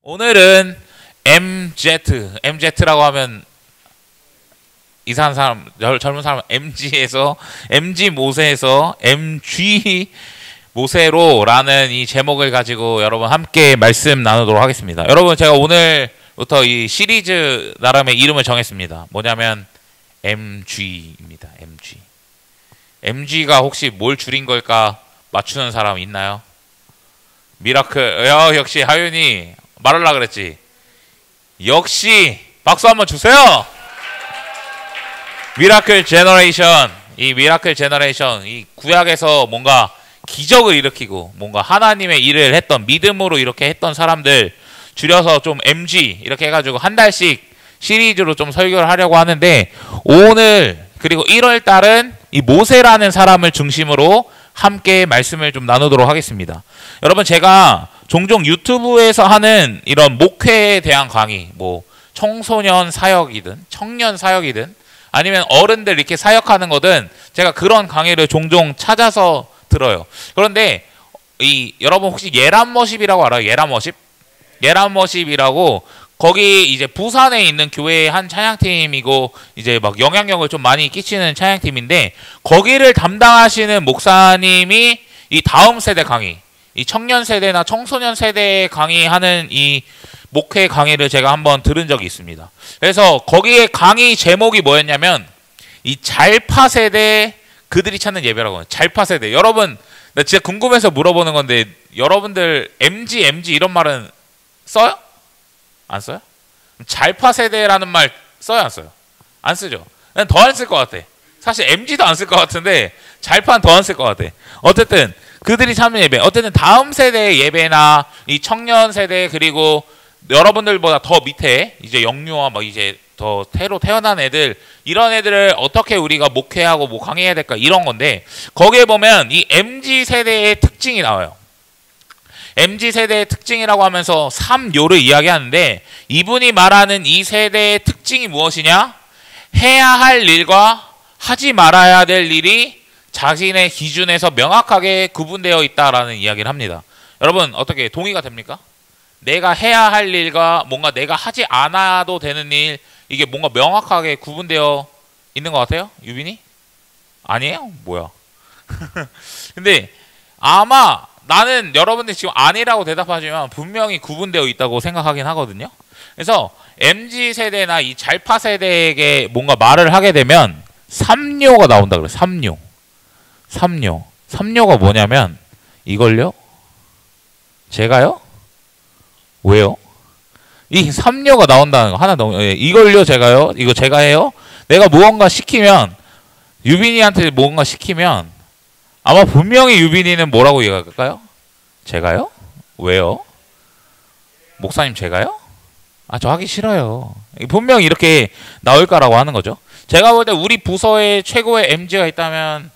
오늘은 MZ라고 하면 이상한 사람, 젊은 사람 MG 모세에서 MG 모세로라는 이 제목을 가지고 여러분 함께 말씀 나누도록 하겠습니다. 여러분, 제가 오늘부터 이 시리즈 나름의 이름을 정했습니다. 뭐냐면 MG입니다. MG. MG가 혹시 뭘 줄인 걸까 맞추는 사람 있나요? 미라클. 역시 하윤이 말하려고 그랬지. 역시 박수 한번 주세요. 미라클 제너레이션. 이 미라클 제너레이션, 이 구약에서 뭔가 기적을 일으키고 뭔가 하나님의 일을 했던, 믿음으로 이렇게 했던 사람들 줄여서 좀 MG 이렇게 해가지고 한 달씩 시리즈로 좀 설교를 하려고 하는데, 오늘 그리고 1월 달은 이 모세라는 사람을 중심으로 함께 말씀을 좀 나누도록 하겠습니다. 여러분, 제가 종종 유튜브에서 하는 이런 목회에 대한 강의, 뭐 청소년 사역이든 청년 사역이든 아니면 어른들 이렇게 사역하는 거든 제가 그런 강의를 종종 찾아서 들어요. 그런데 여러분 혹시 예람워십이라고 알아요? 예람워십이라고, 거기 이제 부산에 있는 교회의 한 찬양팀이고 이제 막 영향력을 좀 많이 끼치는 찬양팀인데, 거기를 담당하시는 목사님이 이 다음 세대 강의, 이 청년 세대나 청소년 세대에 강의하는 이 목회 강의를 제가 한번 들은 적이 있습니다. 그래서 거기에 강의 제목이 뭐였냐면 이 잘파 세대 그들이 찾는 예배라고. 잘파 세대. 여러분, 나 진짜 궁금해서 물어보는 건데, 여러분들 MG 이런 말은 써요? 안 써요? 잘파 세대라는 말 써요, 안 써요? 안 쓰죠. 난 더 안 쓸 것 같아. 사실 MG도 안 쓸 것 같은데 잘파는 더 안 쓸 것 같아. 어쨌든 그들이 찾는 예배, 어쨌든 다음 세대의 예배나 이 청년 세대, 그리고 여러분들보다 더 밑에 이제 영유아 막 이제 더 새로 태어난 애들, 이런 애들을 어떻게 우리가 목회하고 뭐 강의해야 될까, 이런 건데, 거기에 보면 이 MG 세대의 특징이 나와요. MG 세대의 특징이라고 하면서 3요를 이야기하는데, 이분이 말하는 이 세대의 특징이 무엇이냐? 해야 할 일과 하지 말아야 될 일이 자신의 기준에서 명확하게 구분되어 있다라는 이야기를 합니다. 여러분, 어떻게 동의가 됩니까? 내가 해야 할 일과 뭔가 내가 하지 않아도 되는 일, 이게 뭔가 명확하게 구분되어 있는 것 같아요? 유빈이? 아니에요? 뭐야? 근데 아마 나는 여러분들 지금 아니라고 대답하지만 분명히 구분되어 있다고 생각하긴 하거든요. 그래서 MG 세대나 이 잘파 세대에게 뭔가 말을 하게 되면 3뇨가 나온다 그래. 3뇨가 뭐냐면 이걸요? 제가요? 왜요? 이 3뇨가 나온다는 거 하나 너무, 이걸요? 제가요? 이거 제가 해요? 내가 무언가 시키면, 유빈이한테 뭔가 시키면 아마 분명히 유빈이는 뭐라고 얘기할까요? 제가요? 왜요? 목사님 제가요? 저 하기 싫어요. 분명히 이렇게 나올 거라고 하는 거죠. 제가 볼 때 우리 부서에 최고의 MG가 있다면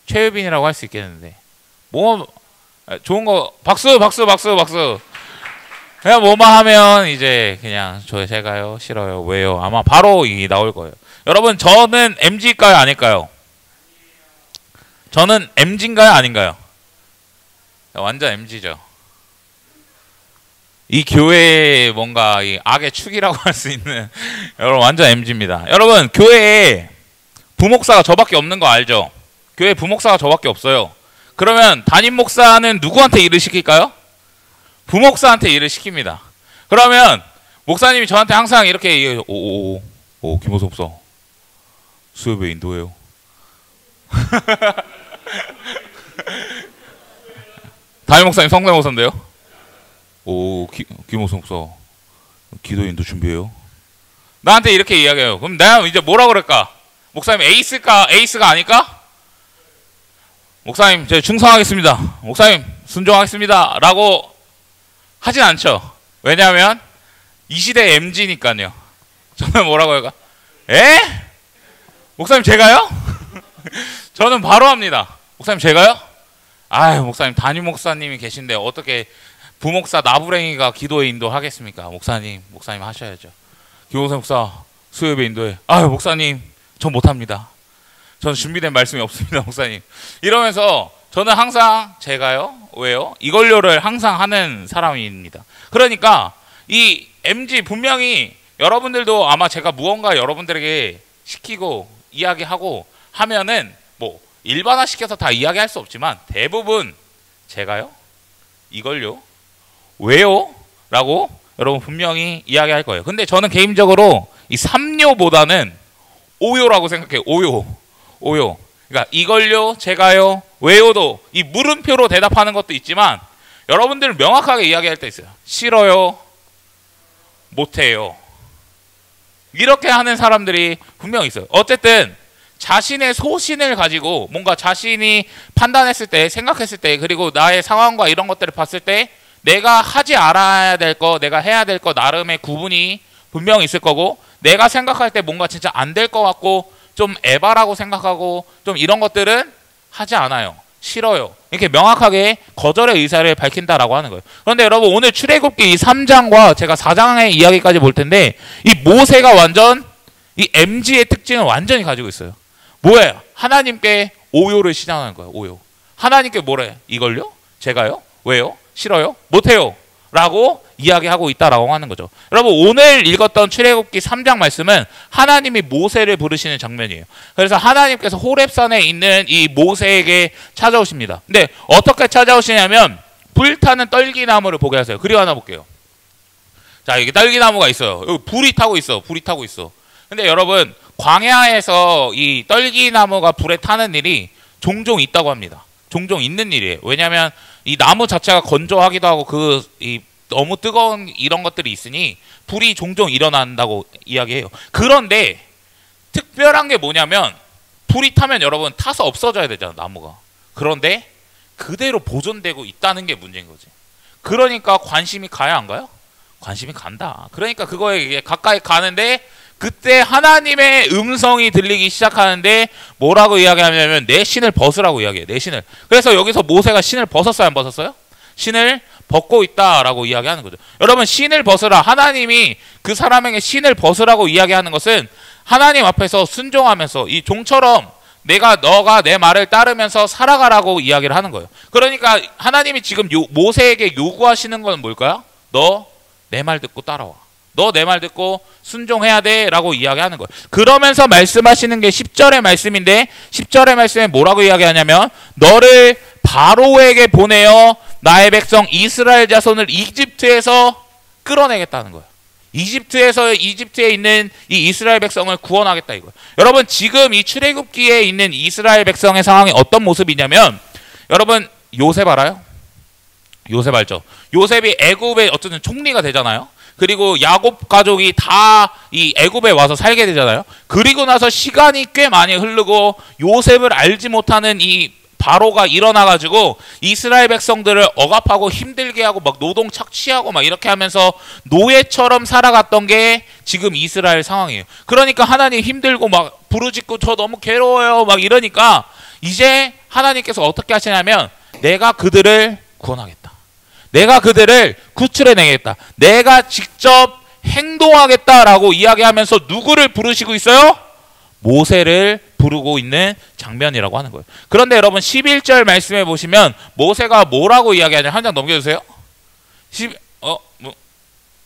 최유빈이라고 할 수 있겠는데, 뭐 좋은 거 박수. 그냥 뭐만 하면 이제 그냥 제가요? 싫어요. 왜요? 아마 바로 이 나올 거예요. 여러분, 저는 MG일까요? 아닐까요? 저는 MG인가요? 아닌가요? 완전 MG죠. 이 교회의 뭔가 이 악의 축이라고 할 수 있는 여러분, 완전 MG입니다. 여러분, 교회에 부목사가 저밖에 없는 거 알죠? 교회 부목사가 저밖에 없어요. 그러면 담임 목사는 누구한테 일을 시킬까요? 부목사한테 일을 시킵니다. 그러면 목사님이 저한테 항상 이렇게 김호석 목사 수협에 인도해요. 담임 목사님 성대모사인데요. 김호석 목사 기도 인도 준비해요. 나한테 이렇게 이야기해요. 그럼 내가 이제 뭐라 그럴까? 목사님 에이스가 아닐까? 목사님, 제가 충성하겠습니다. 목사님, 순종하겠습니다. 라고 하진 않죠. 왜냐하면 이 시대 MG니까요. 저는 뭐라고 할까? 목사님 제가요? 저는 바로 합니다. 목사님 제가요? 목사님 담임 목사님이 계신데 어떻게 부목사 나부랭이가 기도에 인도하겠습니까? 목사님 하셔야죠. 김호성 목사 수협에 인도해. 목사님 전 못합니다. 저는 준비된 말씀이 없습니다. 목사님. 이러면서 저는 항상 제가요? 왜요? 이걸요를 항상 하는 사람입니다. 그러니까 이 MG 분명히 여러분들도 아마 제가 무언가 여러분들에게 시키고 이야기하고 하면은 뭐 일반화 시켜서 다 이야기할 수 없지만 대부분 제가요? 이걸요? 왜요? 라고 여러분 분명히 이야기할 거예요. 근데 저는 개인적으로 이 3요보다는 5요라고 생각해요. 5요. 그러니까 이걸요? 제가요? 왜요도 이 물음표로 대답하는 것도 있지만 여러분들 명확하게 이야기할 때 있어요. 싫어요. 못해요. 이렇게 하는 사람들이 분명히 있어요. 어쨌든 자신의 소신을 가지고 뭔가 자신이 판단했을 때, 생각했을 때, 그리고 나의 상황과 이런 것들을 봤을 때 내가 하지 않아야 될 거, 내가 해야 될 거 나름의 구분이 분명히 있을 거고, 내가 생각할 때 뭔가 진짜 안 될 것 같고 좀 에바라고 생각하고 좀 이런 것들은 하지 않아요. 싫어요. 이렇게 명확하게 거절의 의사를 밝힌다라고 하는 거예요. 그런데 여러분 오늘 출애굽기 이 3장과 제가 4장의 이야기까지 볼 텐데 이 모세가 완전 이 MG의 특징을 완전히 가지고 있어요. 뭐예요? 하나님께 오요를 시전하는 거예요. 오요. 하나님께 뭐래? 이걸요? 제가요? 왜요? 싫어요? 못해요. 라고 이야기하고 있다라고 하는 거죠. 여러분 오늘 읽었던 출애굽기 3장 말씀은 하나님이 모세를 부르시는 장면이에요. 그래서 하나님께서 호렙산에 있는 이 모세에게 찾아오십니다. 근데 어떻게 찾아오시냐면 불타는 떨기나무를 보게 하세요. 그리고 하나 볼게요. 자, 여기 떨기나무가 있어요. 여기 불이 타고 있어. 근데 여러분 광야에서 이 떨기나무가 불에 타는 일이 종종 있다고 합니다. 종종 있는 일이에요. 왜냐하면 이 나무 자체가 건조하기도 하고 너무 뜨거운 이런 것들이 있으니 불이 종종 일어난다고 이야기해요. 그런데 특별한 게 뭐냐면 불이 타면 여러분 타서 없어져야 되잖아, 나무가. 그런데 그대로 보존되고 있다는 게 문제인 거지. 그러니까 관심이 가야 안 가요? 관심이 간다. 그러니까 그거에 가까이 가는데 그때 하나님의 음성이 들리기 시작하는데 뭐라고 이야기하냐면 내 신을 벗으라고 이야기해요. 내 신을. 그래서 여기서 모세가 신을 벗었어요? 안 벗었어요? 신을 벗고 있다라고 이야기하는 거죠. 여러분 신을 벗으라. 하나님이 그 사람에게 신을 벗으라고 이야기하는 것은 하나님 앞에서 순종하면서 이 종처럼 너가 내 말을 따르면서 살아가라고 이야기를 하는 거예요. 그러니까 하나님이 지금 모세에게 요구하시는 건 뭘까요? 너 내 말 듣고 따라와. 너 내 말 듣고 순종해야 돼 라고 이야기하는 거예요. 그러면서 말씀하시는 게 10절의 말씀인데 10절의 말씀에 뭐라고 이야기하냐면 너를 바로에게 보내어 나의 백성 이스라엘 자손을 이집트에서 끌어내겠다는 거예요. 이집트에 있는 이 이스라엘 백성을 구원하겠다 이거예요. 여러분 지금 이 출애굽기에 있는 이스라엘 백성의 상황이 어떤 모습이냐면 여러분 요셉 알아요? 요셉 알죠? 요셉이 애굽의 어쨌든 총리가 되잖아요. 그리고 야곱 가족이 다 이 애굽에 와서 살게 되잖아요. 그리고 나서 시간이 꽤 많이 흐르고 요셉을 알지 못하는 이 바로가 일어나가지고 이스라엘 백성들을 억압하고 힘들게 하고 막 노동 착취하고 막 이렇게 하면서 노예처럼 살아갔던 게 지금 이스라엘 상황이에요. 그러니까 하나님 힘들고 막 부르짖고 저 너무 괴로워요 막 이러니까 이제 하나님께서 어떻게 하시냐면 내가 그들을 구원하겠다. 내가 그들을 구출해내겠다. 내가 직접 행동하겠다라고 이야기하면서 누구를 부르시고 있어요? 모세를 부르고 있는 장면이라고 하는 거예요. 그런데 여러분 11절 말씀해 보시면 모세가 뭐라고 이야기하냐. 한 장 넘겨주세요.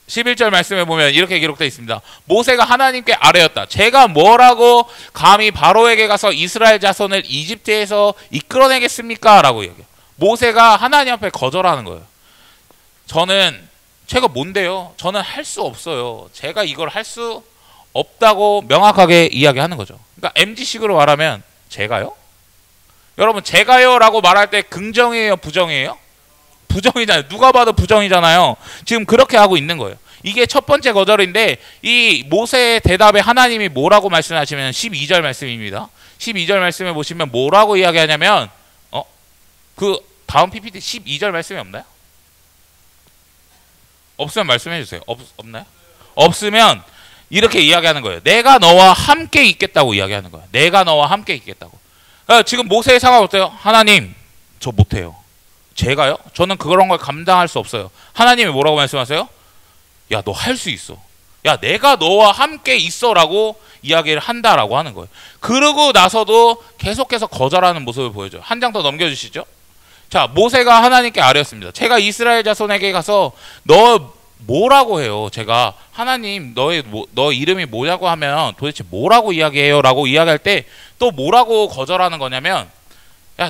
11절 말씀해 보면 이렇게 기록되어 있습니다. 모세가 하나님께 아뢰었다. 제가 뭐라고 감히 바로에게 가서 이스라엘 자손을 이집트에서 이끌어내겠습니까? 라고 이야기해요. 모세가 하나님 앞에 거절하는 거예요. 제가 뭔데요? 저는 할 수 없어요. 제가 이걸 할 수 없다고 명확하게 이야기하는 거죠. 그러니까 MG식으로 말하면 제가요? 여러분 제가요 라고 말할 때 긍정이에요? 부정이에요? 부정이잖아요. 누가 봐도 부정이잖아요. 지금 그렇게 하고 있는 거예요. 이게 첫 번째 거절인데 이 모세의 대답에 하나님이 뭐라고 말씀하시면 12절 말씀입니다. 12절 말씀에 보시면 뭐라고 이야기하냐면 그 다음 PPT 12절 말씀이 없나요? 없으면 말씀해 주세요. 없나요? 없으면 이렇게 이야기하는 거예요. 내가 너와 함께 있겠다고 이야기하는 거예요. 내가 너와 함께 있겠다고. 그러니까 지금 모세의 상황 어때요? 하나님 저 못해요. 제가요? 저는 그런 걸 감당할 수 없어요. 하나님이 뭐라고 말씀하세요? 야 너 할 수 있어. 야 내가 너와 함께 있어라고 이야기를 한다라고 하는 거예요. 그러고 나서도 계속해서 거절하는 모습을 보여줘요. 한 장 더 넘겨주시죠. 자 모세가 하나님께 아뢰었습니다. 제가 이스라엘 자손에게 가서 뭐라고 해요. 제가 하나님 너 이름이 뭐냐고 하면 도대체 뭐라고 이야기해요? 라고 이야기할 때 또 뭐라고 거절하는 거냐면 야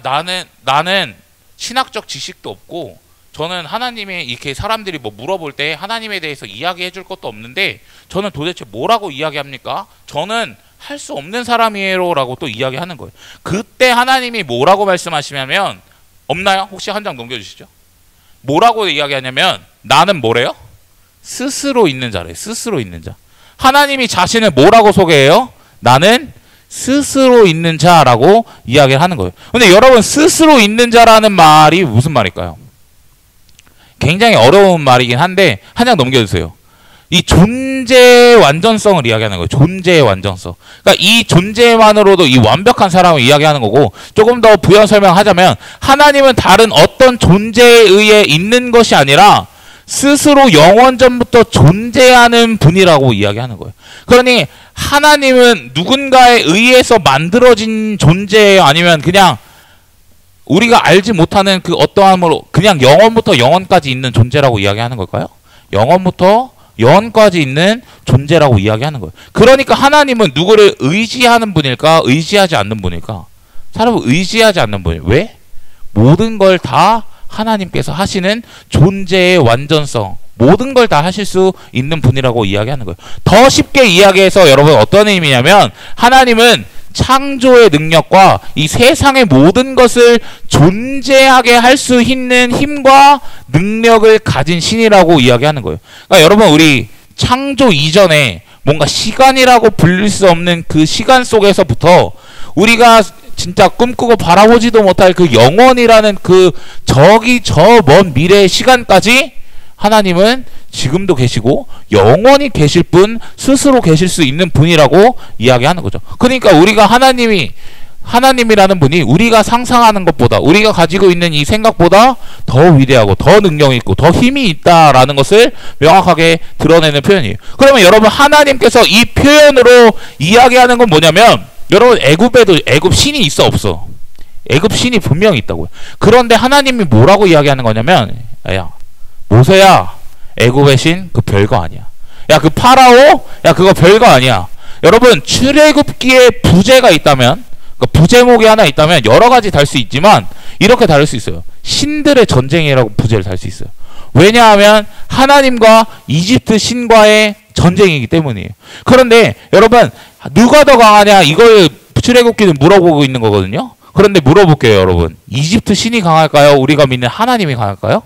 나는 신학적 지식도 없고 저는 하나님의 이렇게 사람들이 뭐 물어볼 때 하나님에 대해서 이야기해 줄 것도 없는데 저는 도대체 뭐라고 이야기합니까? 저는 할 수 없는 사람이에요 라고 또 이야기하는 거예요. 그때 하나님이 뭐라고 말씀하시냐면 없나요? 혹시 한 장 넘겨주시죠. 뭐라고 이야기하냐면 나는 뭐래요? 스스로 있는 자래요. 스스로 있는 자. 하나님이 자신을 뭐라고 소개해요? 나는 스스로 있는 자라고 이야기를 하는 거예요. 근데 여러분 스스로 있는 자라는 말이 무슨 말일까요? 굉장히 어려운 말이긴 한데 한 장 넘겨주세요. 이 존재의 완전성을 이야기하는 거예요. 존재의 완전성. 그러니까 이 존재만으로도 이 완벽한 사람을 이야기하는 거고 조금 더 부연 설명하자면 하나님은 다른 어떤 존재에 의해 있는 것이 아니라 스스로 영원전부터 존재하는 분이라고 이야기하는 거예요. 그러니 하나님은 누군가에 의해서 만들어진 존재예요? 아니면 그냥 우리가 알지 못하는 그 어떠함으로 그냥 영원부터 영원까지 있는 존재라고 이야기하는 걸까요? 영원부터 영원까지 있는 존재라고 이야기하는 거예요. 그러니까 하나님은 누구를 의지하는 분일까? 의지하지 않는 분일까? 사람을 의지하지 않는 분이에요. 왜? 모든 걸 다 하나님께서 하시는 존재의 완전성, 모든 걸 다 하실 수 있는 분이라고 이야기하는 거예요. 더 쉽게 이야기해서 여러분 어떤 의미냐면 하나님은 창조의 능력과 이 세상의 모든 것을 존재하게 할 수 있는 힘과 능력을 가진 신이라고 이야기하는 거예요. 그러니까 여러분 우리 창조 이전에 뭔가 시간이라고 불릴 수 없는 그 시간 속에서부터 우리가 진짜 꿈꾸고 바라보지도 못할 그 영원이라는 그 저기 저 먼 미래의 시간까지 하나님은 지금도 계시고 영원히 계실 분, 스스로 계실 수 있는 분이라고 이야기하는 거죠. 그러니까 우리가 하나님이라는 분이 우리가 상상하는 것보다 우리가 가지고 있는 이 생각보다 더 위대하고 더 능력이 있고 더 힘이 있다라는 것을 명확하게 드러내는 표현이에요. 그러면 여러분 하나님께서 이 표현으로 이야기하는 건 뭐냐면 여러분 애굽에도 애굽 신이 있어 없어? 애굽 신이 분명히 있다고요. 그런데 하나님이 뭐라고 이야기하는 거냐면 야 모세야 애굽의 신 그 별거 아니야. 야 그 파라오 야 그거 별거 아니야. 여러분 출애굽기에 부제가 있다면 부제목이 하나 있다면 여러 가지 달 수 있지만 이렇게 다를 수 있어요. 신들의 전쟁이라고 부제를 달 수 있어요. 왜냐하면 하나님과 이집트 신과의 전쟁이기 때문이에요. 그런데 여러분 누가 더 강하냐 이걸 출애굽기는 물어보고 있는 거거든요. 그런데 물어볼게요 여러분. 이집트 신이 강할까요? 우리가 믿는 하나님이 강할까요?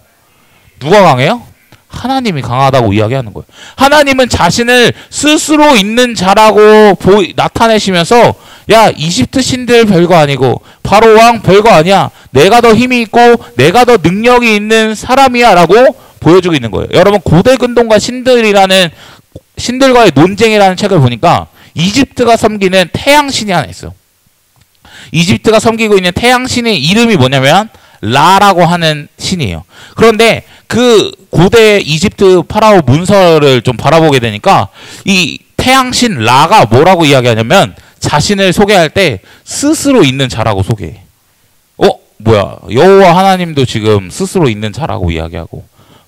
누가 강해요? 하나님이 강하다고 이야기하는 거예요. 하나님은 자신을 스스로 있는 자라고 나타내시면서 야 이집트 신들 별거 아니고 바로 왕 별거 아니야. 내가 더 힘이 있고 내가 더 능력이 있는 사람이야 라고 보여주고 있는 거예요. 여러분 고대 근동과 신들과의 논쟁이라는 책을 보니까 이집트가 섬기는 태양신이 하나 있어요. 이집트가 섬기고 있는 태양신의 이름이 뭐냐면 라라고 하는 신이에요. 그런데 그 고대 이집트 파라오 문서를 좀 바라보게 되니까 이 태양신 라가 뭐라고 이야기하냐면 자신을 소개할 때 스스로 있는 자라고 소개해. 뭐야 여호와 하나님도 지금 스스로 있는 자라고 이야기하고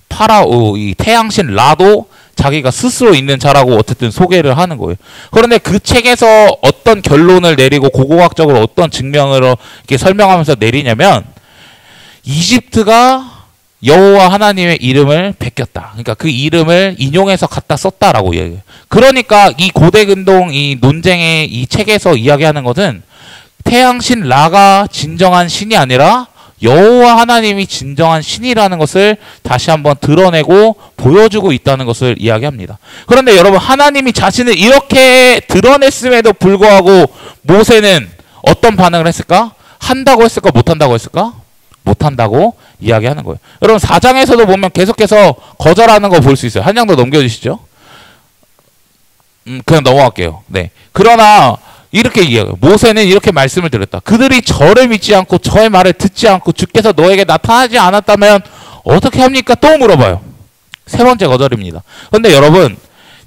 파라오 이 태양신 라도 자기가 스스로 있는 자라고 어쨌든 소개를 하는 거예요. 그런데 그 책에서 어떤 결론을 내리고 고고학적으로 어떤 증명으로 이렇게 설명하면서 내리냐면 이집트가 여호와 하나님의 이름을 베꼈다. 그러니까 그 이름을 인용해서 갖다 썼다라고 이야기해요. 그러니까 이 고대 근동 이 논쟁의 이 책에서 이야기하는 것은 태양신 라가 진정한 신이 아니라 여호와 하나님이 진정한 신이라는 것을 다시 한번 드러내고 보여주고 있다는 것을 이야기합니다. 그런데 여러분 하나님이 자신을 이렇게 드러냈음에도 불구하고 모세는 어떤 반응을 했을까? 한다고 했을까? 못한다고 했을까? 못한다고 이야기하는 거예요. 여러분 4장에서도 보면 계속해서 거절하는 거 볼 수 있어요. 한 장 더 넘겨주시죠. 그냥 넘어갈게요. 네. 그러나 이렇게 이야기해요. 모세는 이렇게 말씀을 드렸다. 그들이 저를 믿지 않고 저의 말을 듣지 않고 주께서 너에게 나타나지 않았다면 어떻게 합니까? 또 물어봐요. 세 번째 거절입니다. 그런데 여러분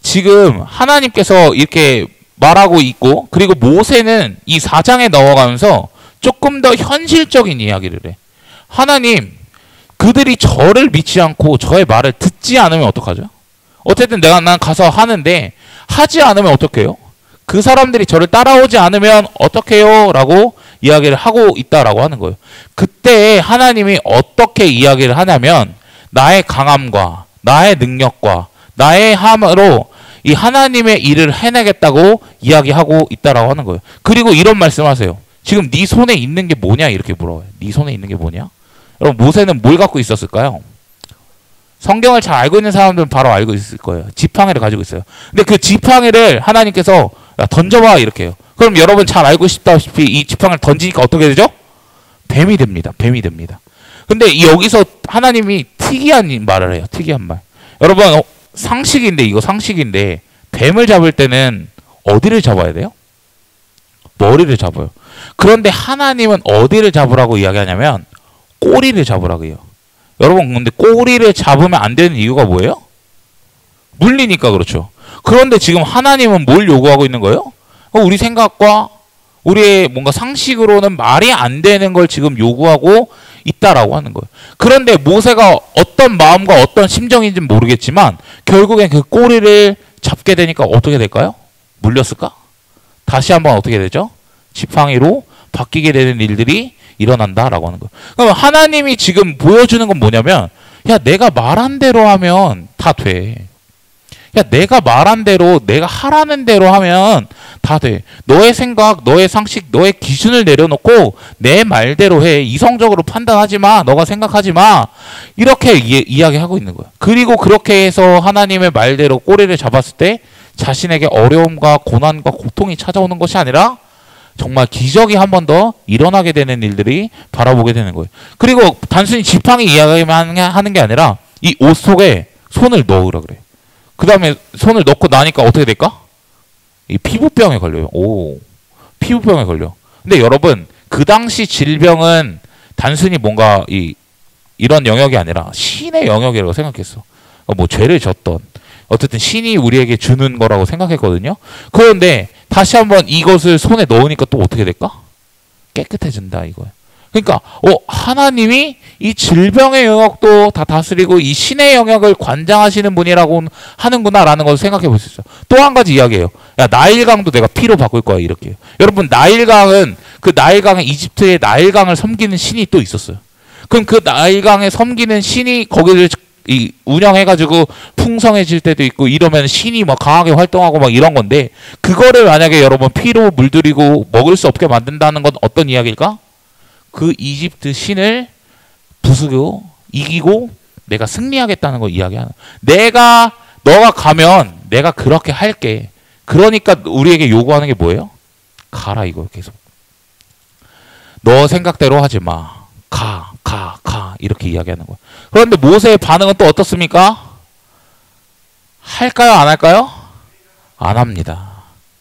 지금 하나님께서 이렇게 말하고 있고 그리고 모세는 이 4장에 넘어가면서 조금 더 현실적인 이야기를 해. 하나님 그들이 저를 믿지 않고 저의 말을 듣지 않으면 어떡하죠? 어쨌든 난 가서 하는데 하지 않으면 어떡해요? 그 사람들이 저를 따라오지 않으면 어떡해요? 라고 이야기를 하고 있다라고 하는 거예요. 그때 하나님이 어떻게 이야기를 하냐면 나의 강함과 나의 능력과 나의 함으로 이 하나님의 일을 해내겠다고 이야기하고 있다라고 하는 거예요. 그리고 이런 말씀하세요. 지금 네 손에 있는 게 뭐냐? 이렇게 물어봐요. 네 손에 있는 게 뭐냐? 여러분 모세는 뭘 갖고 있었을까요? 성경을 잘 알고 있는 사람들은 바로 알고 있을 거예요. 지팡이를 가지고 있어요. 근데 그 지팡이를 하나님께서 야, 던져봐 이렇게 해요. 그럼 여러분 잘 알고 싶다시피 이 지팡이를 던지니까 어떻게 되죠? 뱀이 됩니다. 뱀이 됩니다. 근데 여기서 하나님이 특이한 말을 해요. 특이한 말. 여러분 상식인데 이거 상식인데 뱀을 잡을 때는 어디를 잡아야 돼요? 머리를 잡아요. 그런데 하나님은 어디를 잡으라고 이야기하냐면 꼬리를 잡으라고 해요. 여러분 근데 꼬리를 잡으면 안 되는 이유가 뭐예요? 물리니까 그렇죠. 그런데 지금 하나님은 뭘 요구하고 있는 거예요? 우리 생각과 우리의 뭔가 상식으로는 말이 안 되는 걸 지금 요구하고 있다라고 하는 거예요. 그런데 모세가 어떤 마음과 어떤 심정인지는 모르겠지만 결국엔 그 꼬리를 잡게 되니까 어떻게 될까요? 물렸을까? 다시 한번 어떻게 되죠? 지팡이로 바뀌게 되는 일들이 일어난다라고 하는 거예요. 그럼 하나님이 지금 보여주는 건 뭐냐면 야 내가 말한 대로 하면 다 돼. 야 내가 말한 대로 내가 하라는 대로 하면 다 돼. 너의 생각, 너의 상식, 너의 기준을 내려놓고 내 말대로 해. 이성적으로 판단하지 마. 너가 생각하지 마. 이렇게 이야기하고 있는 거야. 그리고 그렇게 해서 하나님의 말대로 꼬리를 잡았을 때 자신에게 어려움과 고난과 고통이 찾아오는 것이 아니라 정말 기적이 한 번 더 일어나게 되는 일들이 바라보게 되는 거예요. 그리고 단순히 지팡이 이야기만 하는 게 아니라 이 옷 속에 손을 넣으라 그래. 그 다음에 손을 넣고 나니까 어떻게 될까? 이 피부병에 걸려요. 오, 피부병에 걸려. 근데 여러분 그 당시 질병은 단순히 뭔가 이런 영역이 아니라 신의 영역이라고 생각했어. 뭐 죄를 졌던 어쨌든 신이 우리에게 주는 거라고 생각했거든요. 그런데 다시 한번 이것을 손에 넣으니까 또 어떻게 될까? 깨끗해진다 이거예요. 그러니까 하나님이 이 질병의 영역도 다 다스리고 이 신의 영역을 관장하시는 분이라고 하는구나라는 걸 생각해 볼 수 있어요. 또 한 가지 이야기예요. 야 나일강도 내가 피로 바꿀 거야 이렇게. 여러분 나일강은 그 나일강에 이집트의 나일강을 섬기는 신이 또 있었어요. 그럼 그 나일강에 섬기는 신이 거기를 운영해가지고 풍성해질 때도 있고 이러면 신이 막 강하게 활동하고 막 이런 건데 그거를 만약에 여러분 피로 물들이고 먹을 수 없게 만든다는 건 어떤 이야기일까? 그 이집트 신을 부수고 이기고 내가 승리하겠다는 걸 이야기하는. 너가 가면 내가 그렇게 할게. 그러니까 우리에게 요구하는 게 뭐예요? 가라 이거 계속. 너 생각대로 하지 마. 가 이렇게 이야기하는 거예요. 그런데 모세의 반응은 또 어떻습니까? 할까요? 안 할까요? 안 합니다.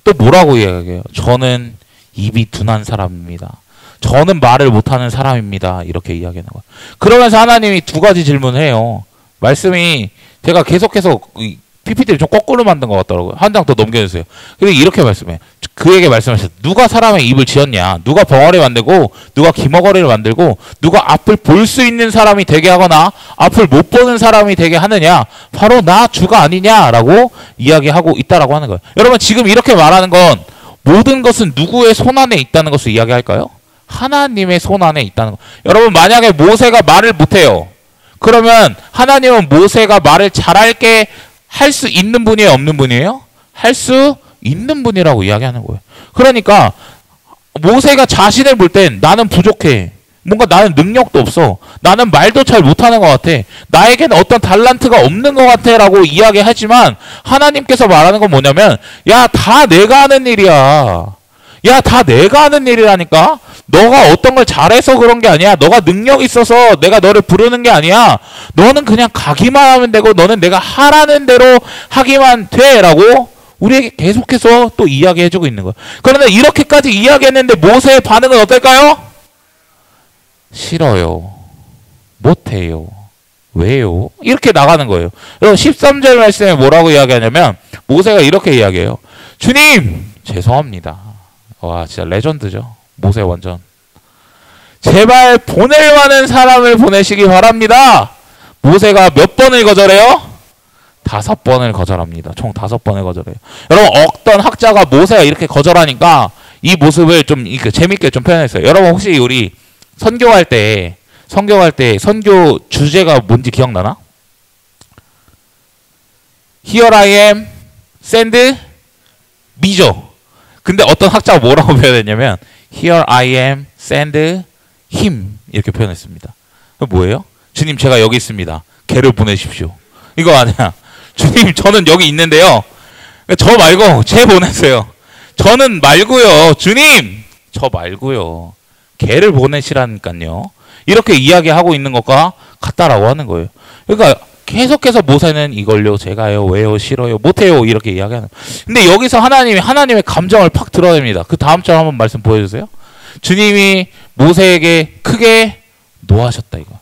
또 뭐라고 이야기해요? 저는 입이 둔한 사람입니다. 저는 말을 못하는 사람입니다. 이렇게 이야기하는 거예요. 그러면서 하나님이 두 가지 질문을 해요. 말씀이 제가 계속해서 PPT를 좀 거꾸로 만든 것 같더라고요. 한 장 더 넘겨주세요. 그리고 이렇게 말씀해. 그에게 말씀하셨어요. 누가 사람의 입을 지었냐? 누가 벙어리 만들고 누가 기머거리를 만들고 누가 앞을 볼 수 있는 사람이 되게 하거나 앞을 못 보는 사람이 되게 하느냐? 바로 나 주가 아니냐라고 이야기하고 있다라고 하는 거예요. 여러분 지금 이렇게 말하는 건 모든 것은 누구의 손 안에 있다는 것을 이야기할까요? 하나님의 손 안에 있다는 거. 여러분 만약에 모세가 말을 못해요. 그러면 하나님은 모세가 말을 잘할게 할 수 있는 분이에요? 없는 분이에요? 할 수 있는 분이라고 이야기하는 거예요. 그러니까 모세가 자신을 볼 땐 나는 부족해. 뭔가 나는 능력도 없어. 나는 말도 잘 못하는 것 같아. 나에게는 어떤 달란트가 없는 것 같아 라고 이야기하지만 하나님께서 말하는 건 뭐냐면 야, 다 내가 하는 일이야. 야, 다 내가 하는 일이라니까? 너가 어떤 걸 잘해서 그런 게 아니야. 너가 능력 있어서 내가 너를 부르는 게 아니야. 너는 그냥 가기만 하면 되고 너는 내가 하라는 대로 하기만 돼 라고 우리에게 계속해서 또 이야기해주고 있는 거야. 그런데 이렇게까지 이야기했는데 모세의 반응은 어떨까요? 싫어요. 못해요. 왜요? 이렇게 나가는 거예요. 여러분 13절 말씀에 뭐라고 이야기하냐면 모세가 이렇게 이야기해요. 주님 죄송합니다. 와 진짜 레전드죠. 모세 완전. 제발 보낼 만한 사람을 보내시기 바랍니다. 모세가 몇 번을 거절해요? 5번을 거절합니다. 총 5번을 거절해요. 여러분 어떤 학자가 모세가 이렇게 거절하니까 이 모습을 좀 재밌게 좀 표현했어요. 여러분 혹시 우리 선교할 때 선교 주제가 뭔지 기억나나? Here I am, send me죠. 근데 어떤 학자가 뭐라고 표현했냐면 Here I am, send him 이렇게 표현했습니다. 뭐예요? 주님 제가 여기 있습니다. 걔를 보내십시오. 이거 아니야. 주님 저는 여기 있는데요. 저 말고 쟤 보내세요. 저는 말고요. 주님 저 말고요. 걔를 보내시라니까요. 이렇게 이야기하고 있는 것과 같다라고 하는 거예요. 그러니까 계속해서 모세는 이걸요, 제가요, 왜요, 싫어요, 못해요 이렇게 이야기하는. 근데 여기서 하나님의 감정을 팍 드러냅니다. 그 다음처럼 한번 말씀 보여주세요. 주님이 모세에게 크게 노하셨다 이거.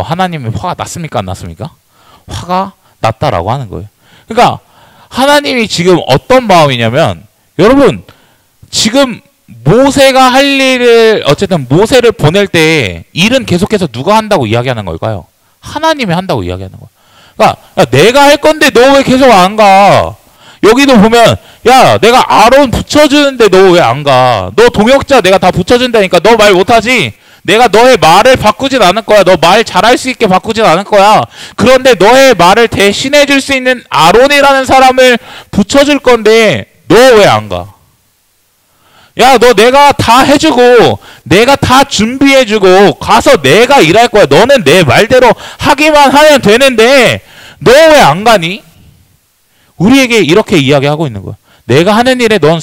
하나님이 화가 났습니까, 안 났습니까? 화가 났다라고 하는 거예요. 그러니까 하나님이 지금 어떤 마음이냐면 여러분 지금 모세가 할 일을 어쨌든 모세를 보낼 때 일은 계속해서 누가 한다고 이야기하는 걸까요? 하나님이 한다고 이야기하는 거야. 그러니까 야, 내가 할 건데 너 왜 계속 안 가? 여기도 보면 야 내가 아론 붙여주는데 너 왜 안 가? 너 동역자 내가 다 붙여준다니까 너 말 못하지? 내가 너의 말을 바꾸진 않을 거야. 너 말 잘할 수 있게 바꾸진 않을 거야. 그런데 너의 말을 대신해 줄 수 있는 아론이라는 사람을 붙여줄 건데 너 왜 안 가? 야, 너 내가 다 해주고 내가 다 준비해주고 가서 내가 일할 거야. 너는 내 말대로 하기만 하면 되는데 너 왜 안 가니? 우리에게 이렇게 이야기하고 있는 거야. 내가 하는 일에 넌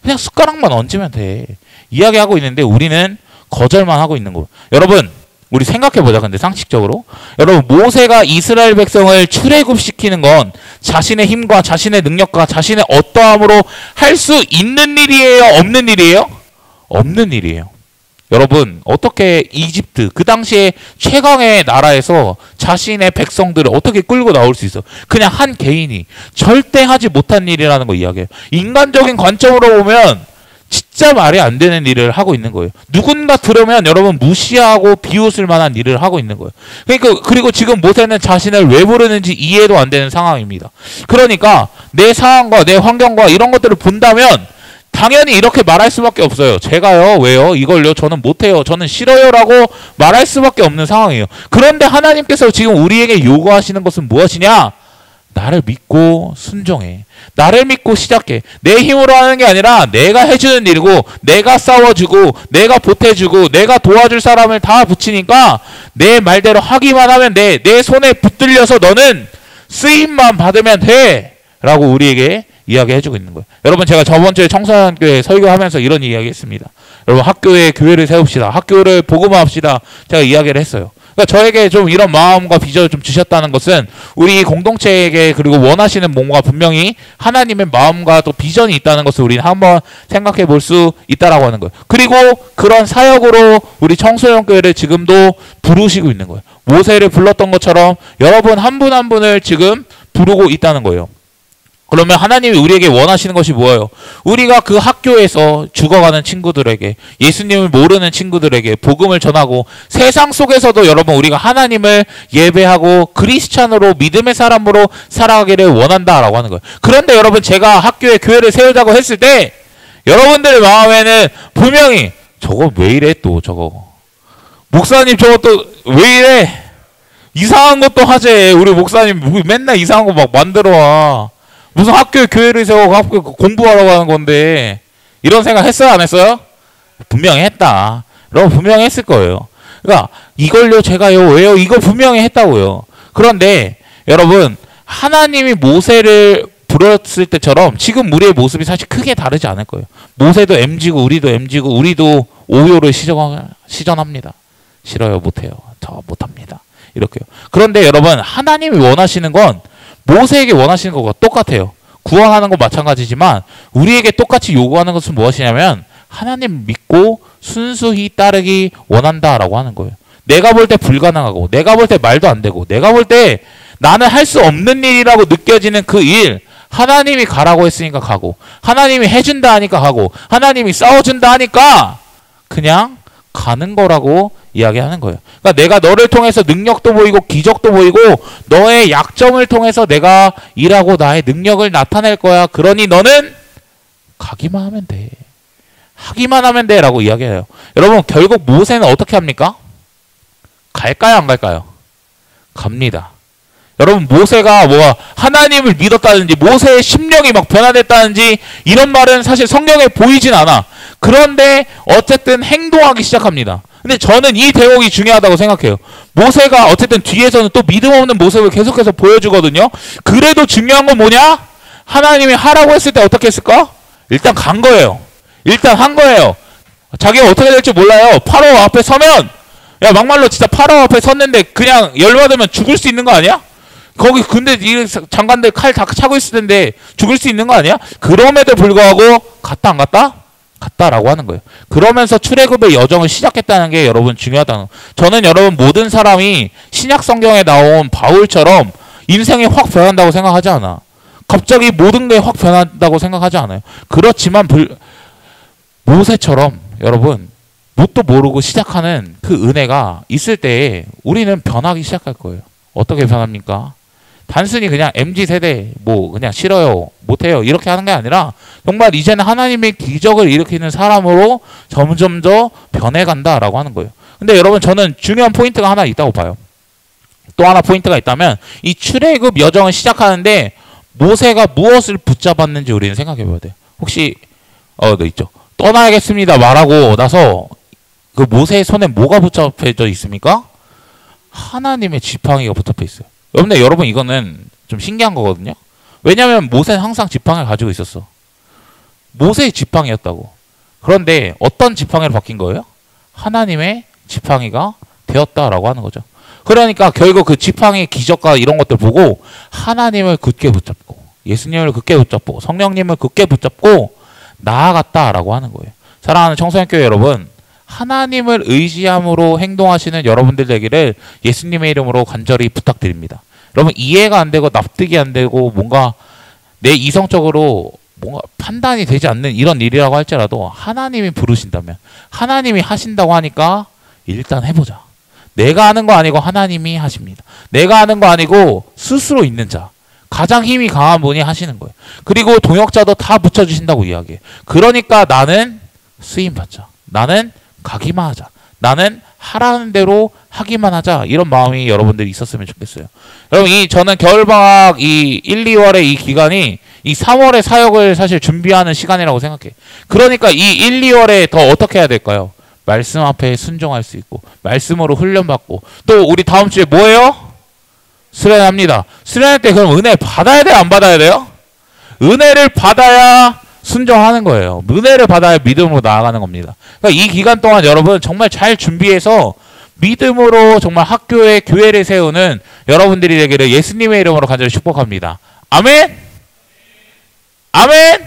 그냥 숟가락만 얹으면 돼. 이야기하고 있는데 우리는 거절만 하고 있는 거야. 여러분 우리 생각해보자. 근데 상식적으로 여러분 모세가 이스라엘 백성을 출애굽시키는 건 자신의 힘과 자신의 능력과 자신의 어떠함으로 할 수 있는 일이에요? 없는 일이에요? 없는 일이에요. 여러분 어떻게 이집트 그 당시에 최강의 나라에서 자신의 백성들을 어떻게 끌고 나올 수 있어? 그냥 한 개인이 절대 하지 못한 일이라는 거 이야기해요. 인간적인 관점으로 보면 진짜 말이 안 되는 일을 하고 있는 거예요. 누군가 들으면 여러분 무시하고 비웃을 만한 일을 하고 있는 거예요. 그러니까 그리고 지금 모세는 자신을 왜 부르는지 이해도 안 되는 상황입니다. 그러니까 내 상황과 내 환경과 이런 것들을 본다면 당연히 이렇게 말할 수밖에 없어요. 제가요, 왜요? 이걸요, 저는 못해요. 저는 싫어요. 라고 말할 수밖에 없는 상황이에요. 그런데 하나님께서 지금 우리에게 요구하시는 것은 무엇이냐? 나를 믿고 순종해. 나를 믿고 시작해. 내 힘으로 하는 게 아니라 내가 해주는 일이고 내가 싸워주고 내가 보태주고 내가 도와줄 사람을 다 붙이니까 내 말대로 하기만 하면 돼. 내 손에 붙들려서 너는 쓰임만 받으면 돼. 라고 우리에게 이야기해주고 있는 거예요. 여러분 제가 저번 주에 청소년교회 설교하면서 이런 이야기 했습니다. 여러분 학교에 교회를 세웁시다. 학교를 복음화합시다. 제가 이야기를 했어요. 그러니까 저에게 좀 이런 마음과 비전을 좀 주셨다는 것은 우리 공동체에게 그리고 원하시는 뭔가 분명히 하나님의 마음과 또 비전이 있다는 것을 우리는 한번 생각해 볼 수 있다라고 하는 거예요. 그리고 그런 사역으로 우리 청소년 교회를 지금도 부르시고 있는 거예요. 모세를 불렀던 것처럼 여러분 한 분 한 분을 지금 부르고 있다는 거예요. 그러면 하나님이 우리에게 원하시는 것이 뭐예요? 우리가 그 학교에서 죽어가는 친구들에게 예수님을 모르는 친구들에게 복음을 전하고 세상 속에서도 여러분 우리가 하나님을 예배하고 크리스찬으로 믿음의 사람으로 살아가기를 원한다라고 하는 거예요. 그런데 여러분 제가 학교에 교회를 세우자고 했을 때 여러분들의 마음에는 분명히 저거 왜 이래 또 저거 목사님 저거 또 왜 이래 이상한 것도 하재 우리 목사님 맨날 이상한 거 막 만들어 와 무슨 학교에 교회를 세우고 학교 공부하라고 하는 건데 이런 생각 했어요 안 했어요? 분명히 했다. 여러분 분명히 했을 거예요. 그러니까 이걸요 제가요 왜요? 이거 분명히 했다고요. 그런데 여러분 하나님이 모세를 부렸을 때처럼 지금 우리의 모습이 사실 크게 다르지 않을 거예요. 모세도 M지고 우리도 M지고 우리도 오요를 시전합니다. 싫어요 못해요. 저 못합니다. 이렇게요. 그런데 여러분 하나님이 원하시는 건 모세에게 원하시는 것과 똑같아요. 구원하는 거 마찬가지지만 우리에게 똑같이 요구하는 것은 무엇이냐면 하나님 믿고 순수히 따르기 원한다라고 하는 거예요. 내가 볼 때 불가능하고 내가 볼 때 말도 안 되고 내가 볼 때 나는 할 수 없는 일이라고 느껴지는 그 일 하나님이 가라고 했으니까 가고 하나님이 해준다 하니까 가고 하나님이 싸워준다 하니까 그냥 가는 거라고 이야기하는 거예요. 그러니까 내가 너를 통해서 능력도 보이고 기적도 보이고 너의 약점을 통해서 내가 일하고 나의 능력을 나타낼 거야. 그러니 너는 가기만 하면 돼. 하기만 하면 돼 라고 이야기해요. 여러분 결국 모세는 어떻게 합니까? 갈까요 안 갈까요? 갑니다. 여러분 모세가 뭐 하나님을 믿었다든지 모세의 심령이 막 변화됐다든지 이런 말은 사실 성경에 보이진 않아. 그런데 어쨌든 행동하기 시작합니다. 근데 저는 이 대목이 중요하다고 생각해요. 모세가 어쨌든 뒤에서는 또 믿음 없는 모습을 계속해서 보여주거든요. 그래도 중요한 건 뭐냐? 하나님이 하라고 했을 때 어떻게 했을까? 일단 간 거예요. 일단 한 거예요. 자기가 어떻게 될지 몰라요. 파라오 앞에 서면 야 막말로 진짜 파라오 앞에 섰는데 그냥 열받으면 죽을 수 있는 거 아니야? 거기 근데 이 장관들 칼 다 차고 있을 텐데 죽을 수 있는 거 아니야? 그럼에도 불구하고 갔다 안 갔다? 갔다라고 하는 거예요. 그러면서 출애굽의 여정을 시작했다는 게 여러분 중요하다는 거예요. 저는 여러분 모든 사람이 신약 성경에 나온 바울처럼 인생이 확 변한다고 생각하지 않아. 갑자기 모든 게 확 변한다고 생각하지 않아요. 그렇지만 모세처럼 여러분 뭣도 모르고 시작하는 그 은혜가 있을 때에 우리는 변하기 시작할 거예요. 어떻게 변합니까? 단순히 그냥 MZ세대 뭐 그냥 싫어요 못해요 이렇게 하는 게 아니라 정말 이제는 하나님의 기적을 일으키는 사람으로 점점 더 변해간다라고 하는 거예요. 근데 여러분 저는 중요한 포인트가 하나 있다고 봐요. 또 하나 포인트가 있다면 이 출애굽 여정을 시작하는데 모세가 무엇을 붙잡았는지 우리는 생각해 봐야 돼요. 혹시 네 있죠. 떠나야겠습니다 말하고 나서 그 모세의 손에 뭐가 붙잡혀 있습니까? 하나님의 지팡이가 붙잡혀 있어요. 근데 여러분 이거는 좀 신기한 거거든요. 왜냐하면 모세는 항상 지팡이를 가지고 있었어. 모세의 지팡이였다고. 그런데 어떤 지팡이로 바뀐 거예요? 하나님의 지팡이가 되었다라고 하는 거죠. 그러니까 결국 그 지팡이의 기적과 이런 것들 보고 하나님을 굳게 붙잡고 예수님을 굳게 붙잡고 성령님을 굳게 붙잡고 나아갔다라고 하는 거예요. 사랑하는 청소년교회 여러분, 하나님을 의지함으로 행동하시는 여러분들 되기를 예수님의 이름으로 간절히 부탁드립니다. 여러분 이해가 안 되고 납득이 안 되고 뭔가 내 이성적으로 뭔가 판단이 되지 않는 이런 일이라고 할지라도 하나님이 부르신다면 하나님이 하신다고 하니까 일단 해보자. 내가 하는 거 아니고 하나님이 하십니다. 내가 하는 거 아니고 스스로 있는 자 가장 힘이 강한 분이 하시는 거예요. 그리고 동역자도 다 붙여주신다고 이야기해요. 그러니까 나는 쓰임받자. 나는 가기만 하자. 나는 하라는 대로 하기만 하자. 이런 마음이 여러분들이 있었으면 좋겠어요. 여러분 저는 겨울방학 이 1, 2월의 이 기간이 이 3월의 사역을 사실 준비하는 시간이라고 생각해. 그러니까 이 1, 2월에 더 어떻게 해야 될까요? 말씀 앞에 순종할 수 있고 말씀으로 훈련받고 또 우리 다음 주에 뭐예요? 수련합니다. 수련할 때 그럼 은혜 받아야 돼요? 안 받아야 돼요? 은혜를 받아야 순종하는 거예요. 은혜를 받아야 믿음으로 나아가는 겁니다. 그러니까 이 기간 동안 여러분 정말 잘 준비해서 믿음으로 정말 학교에 교회를 세우는 여러분들이 되기를 예수님의 이름으로 간절히 축복합니다. 아멘? 아멘?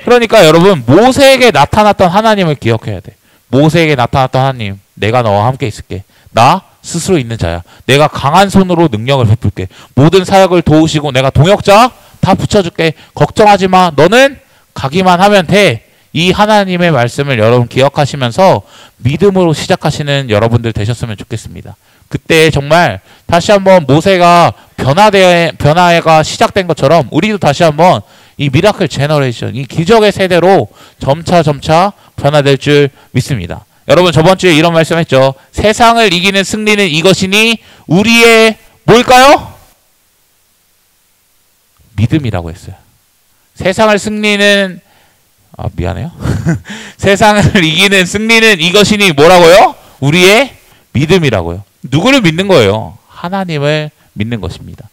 그러니까 여러분 모세에게 나타났던 하나님을 기억해야 돼. 모세에게 나타났던 하나님, 내가 너와 함께 있을게. 나 스스로 있는 자야. 내가 강한 손으로 능력을 베풀게. 모든 사역을 도우시고 내가 동역자 다 붙여줄게. 걱정하지 마. 너는 가기만 하면 돼. 이 하나님의 말씀을 여러분 기억하시면서 믿음으로 시작하시는 여러분들 되셨으면 좋겠습니다. 그때 정말 다시 한번 모세가 변화가 시작된 것처럼 우리도 다시 한번 이 미라클 제너레이션, 이 기적의 세대로 점차 변화될 줄 믿습니다. 여러분 저번 주에 이런 말씀했죠. 세상을 이기는 승리는 이것이니 우리의 뭘까요? 믿음이라고 했어요. 세상을 승리는 미안해요. 세상을 이기는 승리는 이것이니 뭐라고요? 우리의 믿음이라고요. 누구를 믿는 거예요? 하나님을 믿는 것입니다.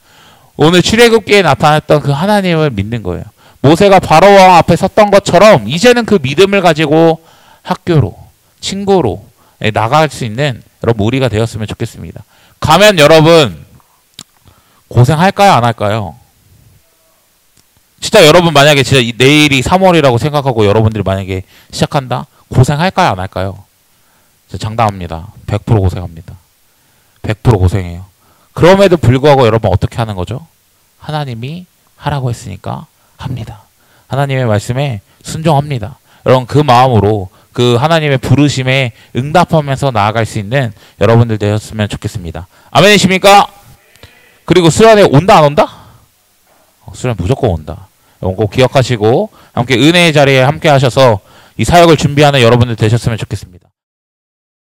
오늘 출애굽기에 나타났던 그 하나님을 믿는 거예요. 모세가 바로왕 앞에 섰던 것처럼 이제는 그 믿음을 가지고 학교로 친구로 나갈 수 있는 여러분 우리가 되었으면 좋겠습니다. 가면 여러분 고생할까요? 안 할까요? 진짜 여러분 만약에 진짜 내일이 3월이라고 생각하고 여러분들이 만약에 시작한다? 고생할까요? 안 할까요? 장담합니다. 100% 고생합니다. 100% 고생해요. 그럼에도 불구하고 여러분 어떻게 하는 거죠? 하나님이 하라고 했으니까 합니다. 하나님의 말씀에 순종합니다. 여러분 그 마음으로 그 하나님의 부르심에 응답하면서 나아갈 수 있는 여러분들 되셨으면 좋겠습니다. 아멘이십니까? 그리고 수련회 온다 안 온다? 수련 무조건 온다. 꼭 기억하시고 함께 은혜의 자리에 함께 하셔서 이 사역을 준비하는 여러분들 되셨으면 좋겠습니다.